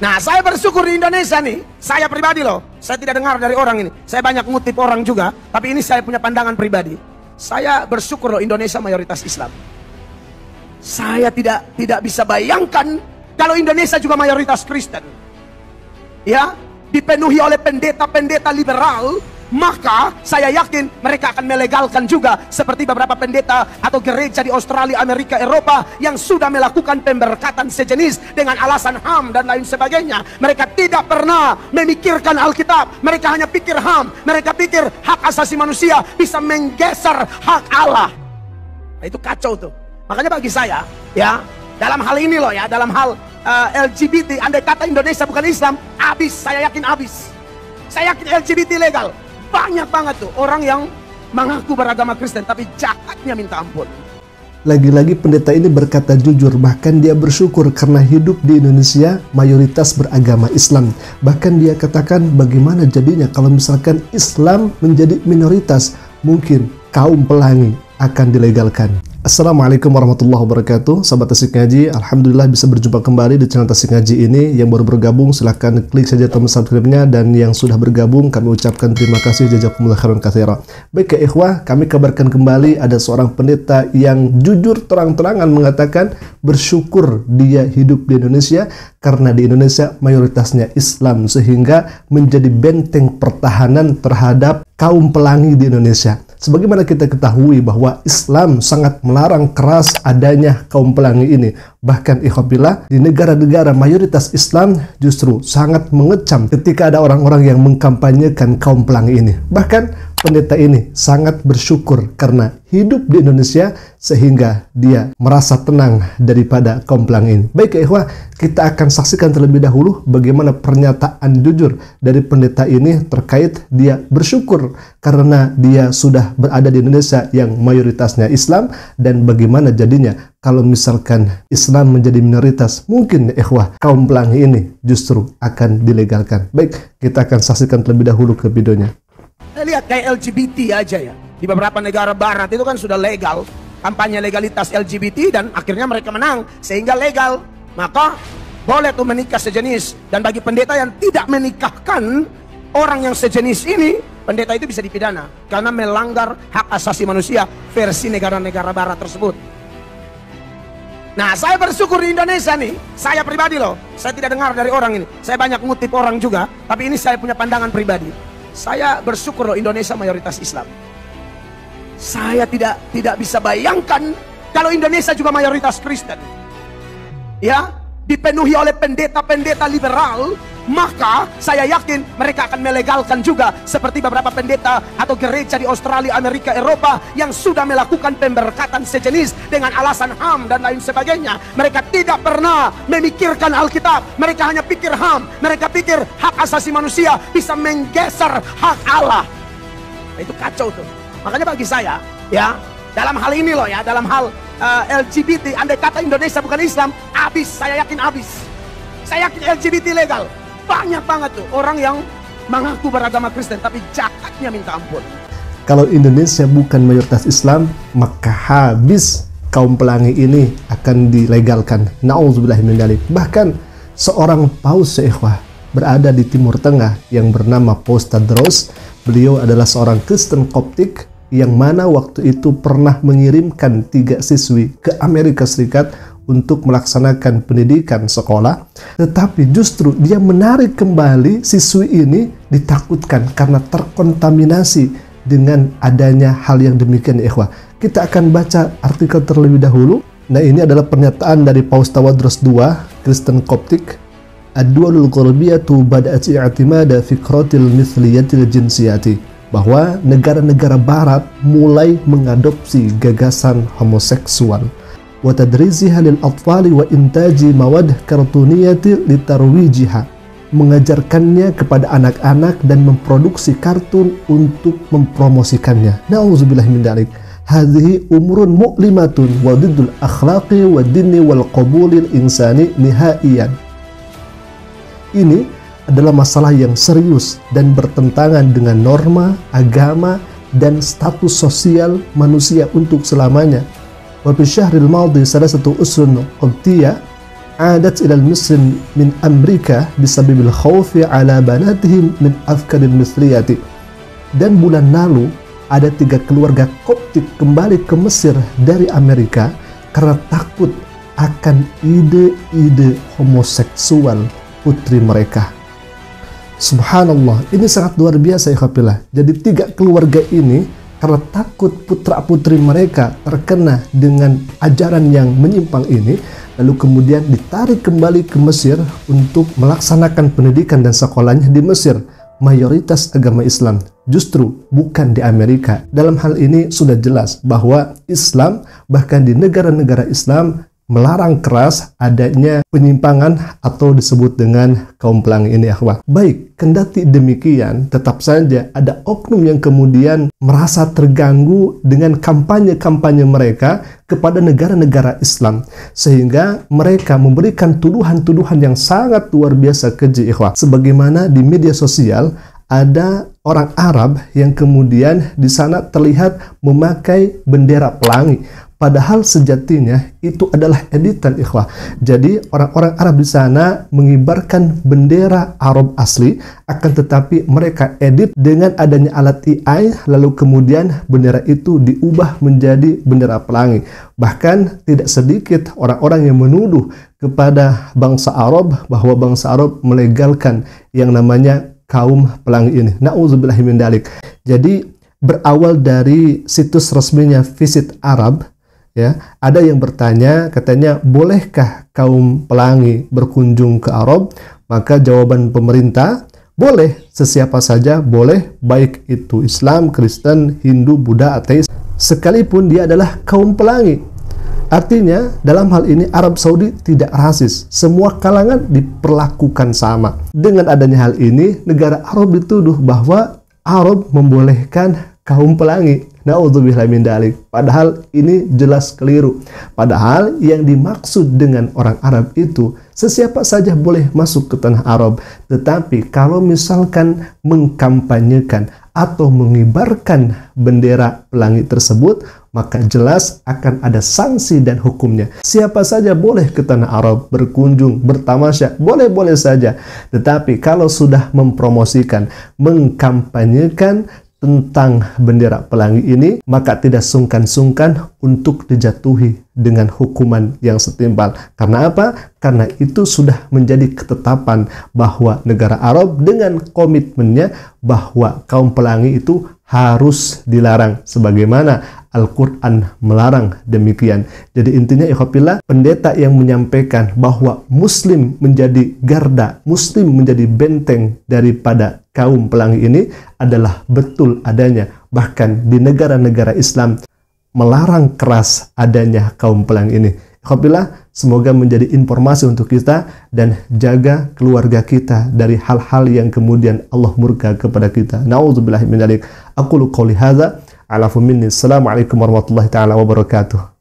Nah, saya bersyukur di Indonesia nih. Saya pribadi loh, saya tidak dengar dari orang ini. Saya banyak ngutip orang juga, tapi ini saya punya pandangan pribadi. Saya bersyukur loh Indonesia mayoritas Islam. Saya tidak bisa bayangkan kalau Indonesia juga mayoritas Kristen. Ya, dipenuhi oleh pendeta-pendeta liberal, maka saya yakin mereka akan melegalkan juga seperti beberapa pendeta atau gereja di Australia, Amerika, Eropa yang sudah melakukan pemberkatan sejenis dengan alasan HAM dan lain sebagainya. Mereka tidak pernah memikirkan Alkitab, mereka hanya pikir HAM, mereka pikir hak asasi manusia bisa menggeser hak Allah. Nah, itu kacau tuh. Makanya bagi saya, ya, dalam hal ini loh ya, dalam hal LGBT, andai kata Indonesia bukan Islam, habis, saya yakin habis. Saya yakin LGBT legal. Banyak banget tuh orang yang mengaku beragama Kristen tapi jahatnya minta ampun. Lagi-lagi pendeta ini berkata jujur, bahkan dia bersyukur karena hidup di Indonesia mayoritas beragama Islam. Bahkan dia katakan bagaimana jadinya kalau misalkan Islam menjadi minoritas, mungkin kaum pelangi akan dilegalkan. Assalamualaikum warahmatullahi wabarakatuh. Sahabat Asik Ngaji, alhamdulillah bisa berjumpa kembali di channel Asik Ngaji ini. Yang baru bergabung silahkan klik saja tombol subscribe-nya, dan yang sudah bergabung kami ucapkan terima kasih, jazakumullah khairan katsira. Baik ya ikhwah, kami kabarkan kembali ada seorang pendeta yang jujur terang-terangan mengatakan bersyukur dia hidup di Indonesia karena di Indonesia mayoritasnya Islam, sehingga menjadi benteng pertahanan terhadap kaum pelangi di Indonesia. Sebagaimana kita ketahui bahwa Islam sangat melarang keras adanya kaum pelangi ini. Bahkan ikhwabillah, di negara-negara mayoritas Islam justru sangat mengecam ketika ada orang-orang yang mengkampanyekan kaum pelangi ini. Bahkan pendeta ini sangat bersyukur karena hidup di Indonesia sehingga dia merasa tenang daripada kaum pelangi ini. Baik ya ikhwah, kita akan saksikan terlebih dahulu bagaimana pernyataan jujur dari pendeta ini terkait dia bersyukur karena dia sudah berada di Indonesia yang mayoritasnya Islam, dan bagaimana jadinya kalau misalkan Islam menjadi minoritas, mungkin ya ikhwah, kaum pelangi ini justru akan dilegalkan. Baik, kita akan saksikan terlebih dahulu ke videonya. Lihat kayak LGBT aja ya, di beberapa negara barat itu kan sudah legal, kampanye legalitas LGBT, dan akhirnya mereka menang sehingga legal. Maka boleh tuh menikah sejenis, dan bagi pendeta yang tidak menikahkan orang yang sejenis ini, pendeta itu bisa dipidana karena melanggar hak asasi manusia versi negara-negara barat tersebut. Nah, saya bersyukur di Indonesia nih. Saya pribadi loh, saya tidak dengar dari orang ini. Saya banyak ngutip orang juga, tapi ini saya punya pandangan pribadi. Saya bersyukur loh Indonesia mayoritas Islam. Saya tidak bisa bayangkan kalau Indonesia juga mayoritas Kristen. Ya, dipenuhi oleh pendeta-pendeta liberal, maka saya yakin mereka akan melegalkan juga seperti beberapa pendeta atau gereja di Australia, Amerika, Eropa yang sudah melakukan pemberkatan sejenis dengan alasan HAM dan lain sebagainya. Mereka tidak pernah memikirkan Alkitab, mereka hanya pikir HAM, mereka pikir hak asasi manusia bisa menggeser hak Allah. Nah, itu kacau tuh. Makanya bagi saya, ya, dalam hal ini loh ya, dalam hal LGBT, andai kata Indonesia bukan Islam, habis, saya yakin habis. Saya yakin LGBT legal. Banyak banget tuh orang yang mengaku beragama Kristen tapi jahatnya minta ampun. Kalau Indonesia bukan mayoritas Islam, maka habis kaum pelangi ini akan dilegalkan. Nauzubillah min dzalik. Bahkan seorang paus ikhwah berada di Timur Tengah yang bernama Paus Tadros. Beliau adalah seorang Kristen Koptik yang mana waktu itu pernah mengirimkan 3 siswi ke Amerika Serikat untuk melaksanakan pendidikan sekolah, tetapi justru dia menarik kembali siswi ini ditakutkan karena terkontaminasi dengan adanya hal yang demikian ya ikhwah. Kita akan baca artikel terlebih dahulu. Nah, ini adalah pernyataan dari Paus Tawadros II, Kristen Koptik. Ad-dualul qurbiyatu bada'at i'timada fikratil mithliyatil jinsiyati, bahwa negara-negara barat mulai mengadopsi gagasan homoseksual. Wa tadriziha lil atfali wa intaji mawad kartuniyati litarwijiha, mengajarkannya kepada anak-anak dan memproduksi kartun untuk mempromosikannya. Nauzubillah min dzalik. Hadhihi umrun mu'limatun wa diddul akhlaqi wa dinni wal qabulil insani nihaiyan. Ini adalah masalah yang serius dan bertentangan dengan norma, agama, dan status sosial manusia untuk selamanya. Wa fi syahril madhi salasatu usrun qibtiyah adat ilal misrin min Amerika bisababil khawfi ala banatihim min afkaril mithliyati. Dan bulan lalu ada 3 keluarga Koptik kembali ke Mesir dari Amerika karena takut akan ide-ide homoseksual putri mereka. Subhanallah, ini sangat luar biasa ya kafilah. Jadi 3 keluarga ini karena takut putra-putri mereka terkena dengan ajaran yang menyimpang ini, lalu kemudian ditarik kembali ke Mesir untuk melaksanakan pendidikan dan sekolahnya di Mesir. Mayoritas agama Islam, justru bukan di Amerika. Dalam hal ini sudah jelas bahwa Islam, bahkan di negara-negara Islam, melarang keras adanya penyimpangan atau disebut dengan kaum pelangi ini, akhwat. Baik, kendati demikian, tetap saja ada oknum yang kemudian merasa terganggu dengan kampanye-kampanye mereka kepada negara-negara Islam, sehingga mereka memberikan tuduhan-tuduhan yang sangat luar biasa keji, ikhwat. Sebagaimana di media sosial ada orang Arab yang kemudian di sana terlihat memakai bendera pelangi. Padahal sejatinya itu adalah editan, ikhwah. Jadi orang-orang Arab di sana mengibarkan bendera Arab asli, akan tetapi mereka edit dengan adanya alat AI, lalu kemudian bendera itu diubah menjadi bendera pelangi. Bahkan tidak sedikit orang-orang yang menuduh kepada bangsa Arab bahwa bangsa Arab melegalkan yang namanya kaum pelangi ini. Na'udzubillahi min dalik. Jadi berawal dari situs resminya Visit Arab, ya, ada yang bertanya, katanya, bolehkah kaum pelangi berkunjung ke Arab? Maka jawaban pemerintah, boleh, sesiapa saja boleh, baik itu Islam, Kristen, Hindu, Buddha, ateis, sekalipun dia adalah kaum pelangi. Artinya, dalam hal ini Arab Saudi tidak rasis, semua kalangan diperlakukan sama. Dengan adanya hal ini, negara Arab dituduh bahwa Arab membolehkan kaum pelangi. Na'udzubillahi min dalik. Padahal ini jelas keliru. Padahal yang dimaksud dengan orang Arab itu sesiapa saja boleh masuk ke tanah Arab. Tetapi kalau misalkan mengkampanyekan atau mengibarkan bendera pelangi tersebut, maka jelas akan ada sanksi dan hukumnya. Siapa saja boleh ke tanah Arab, berkunjung, bertamasya, boleh-boleh saja. Tetapi kalau sudah mempromosikan, mengkampanyekan tentang bendera pelangi ini, maka tidak sungkan-sungkan untuk dijatuhi dengan hukuman yang setimpal. Karena apa? Karena itu sudah menjadi ketetapan bahwa negara Arab dengan komitmennya bahwa kaum pelangi itu harus dilarang, sebagaimana Al-Quran melarang demikian. Jadi intinya, ikhwafillah, pendeta yang menyampaikan bahwa Muslim menjadi garda, Muslim menjadi benteng daripada kaum pelangi ini adalah betul adanya. Bahkan di negara-negara Islam melarang keras adanya kaum pelangi ini. Ikhwafillah, semoga menjadi informasi untuk kita dan jaga keluarga kita dari hal-hal yang kemudian Allah murka kepada kita. Na'udzubillahi min dzalik. Aqulu qouli hadza, alafu minni. Assalamualaikum warahmatullahi taala wabarakatuh.